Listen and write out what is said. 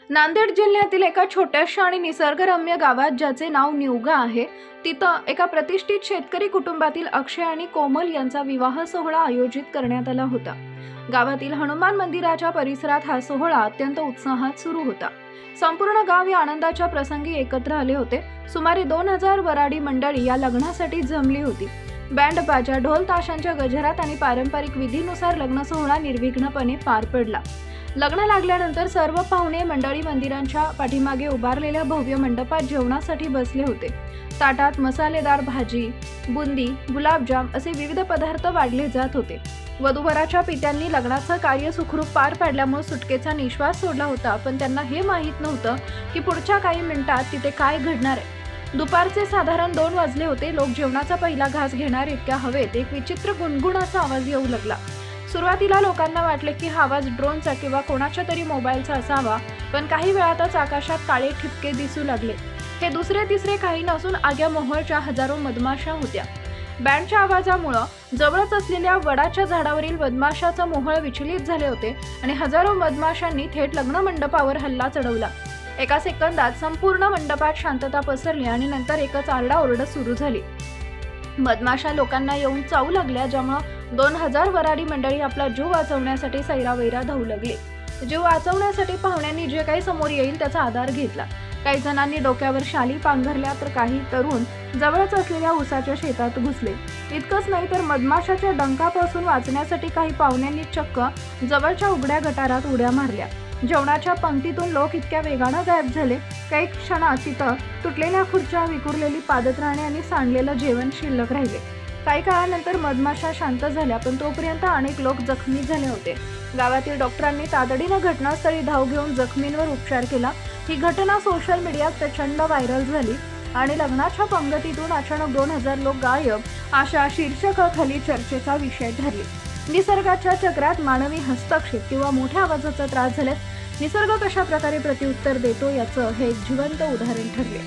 नांदेड जिल्ह्यातील एका छोट्याशा आणि निसर्गरम्य गावात ज्याचे नाव निवगा आहे, तिथं एका प्रतिष्ठित शेतकरी कुटुंबातील अक्षय आणि कोमल यांचा विवाह सोहळा आयोजित करण्यात आला होता। गावातील हनुमान मंदिराच्या परिसरात हा सोहळा अत्यंत उत्साहात सुरू होता। संपूर्ण गाव या आनंदाच्या प्रसंगी एकत्र आले होते। सुमारे 2000 वराडी मंडळी या लग्नासाठी जमली होती। बँड बाजा, ढोल ताशांच्या गजरात आणि पारंपरिक विधीनुसार लग्न सोहळा निर्विघ्नपणे पार पडला। लग्न लागल्यानंतर सर्व पाहुणे मंडळी मंदिरांच्या पाठीमागे उभारलेल्या भव्य मंडपात जेवणासाठी बसले होते। ताटात मसालेदार भाजी, बुंदी, गुलाबजाम असे विविध पदार्थ वाढले जात होते। वधूवराच्या पित्यांनी लग्नाचं कार्य सुखरूप पार पाडल्यामुळे सुटकेचा निश्वास सोडला होता, पण त्यांना हे माहीत नव्हतं की पुढच्या काही मिनिटात तिथे काय घडणार आहे। दुपारचे साधारण 2 वाजले होते। लोक जेवणाचा पहिला घास घेणार इतक्या हवेत एक विचित्र गुणगुणाचा आवाज येऊ लागला। सुरुवातीला लोकांना वाटले की हा आवाज ड्रोनचा किंवा कोणाच्या तरी मोबाईलचा असावा, पण काही वेळातच आकाशात काळे ठिपके दिसू लागले। हे दुसरे तिसरे काही नसून आग्या मोहोळच्या हजारो मधमाशा होत्या। बँडच्या आवाजामुळे जवळच असलेल्या वडाच्या झाडावरील मधमाशाचं मोहोळ विचलित झाले होते आणि हजारो मधमाशांनी थेट लग्न मंडपावर हल्ला चढवला। एका सेकंदात संपूर्ण मंडपात शांतता पसरली आणि नंतर एकच आरडाओरड सुरू झाली। मधमाशा लोकांना येऊन चावू लागल्या, ज्यामुळे 2000 वराडी मंडळी आपला जीव वाचवण्यासाठी सैरावैरा धावू लागली। जीव वाचवण्यासाठी पाहुण्यांनी जे काही समोर येईल त्याचा आधार घेतला। काही जणांनी डोक्यावर शाली पांघरल्या, तर काही तरुण जवळच असलेल्या उसाच्या शेतात घुसले। इतकंच नाही तर मधमाशाच्या डंकापासून वाचण्यासाठी काही पाहुण्यांनी चक्क जवळच्या उघड्या गटारात उड्या मारल्या। जेवणाच्या पंक्तीतून लोक इतक्या वेगानं गायब झाले, काही क्षणात तिथं तुटलेल्या खुर्च्या, विखुरलेली पादत्राणे आणि सांडलेलं जेवण शिल्लक राहिले। काही काळानंतर मधमाशा शांत झाल्या, पण तोपर्यंत अनेक लोक जखमी झाले होते। गावातील डॉक्टरांनी तातडीनं घटनास्थळी धाव घेऊन जखमींवर उपचार केला। ही घटना सोशल मीडियात प्रचंड व्हायरल झाली आणि लग्नाच्या पंगतीतून अचानक 2000 लोक गायब अशा शीर्षकाखाली चर्चेचा विषय ठरले। निसर्गाच्या चक्रात मानवी हस्तक्षेप किंवा मोठ्या आवाजाचा त्रास झाल्यास निसर्ग कशा प्रकारे प्रत्युत्तर देतो याचं हे एक जिवंत उदाहरण ठरले।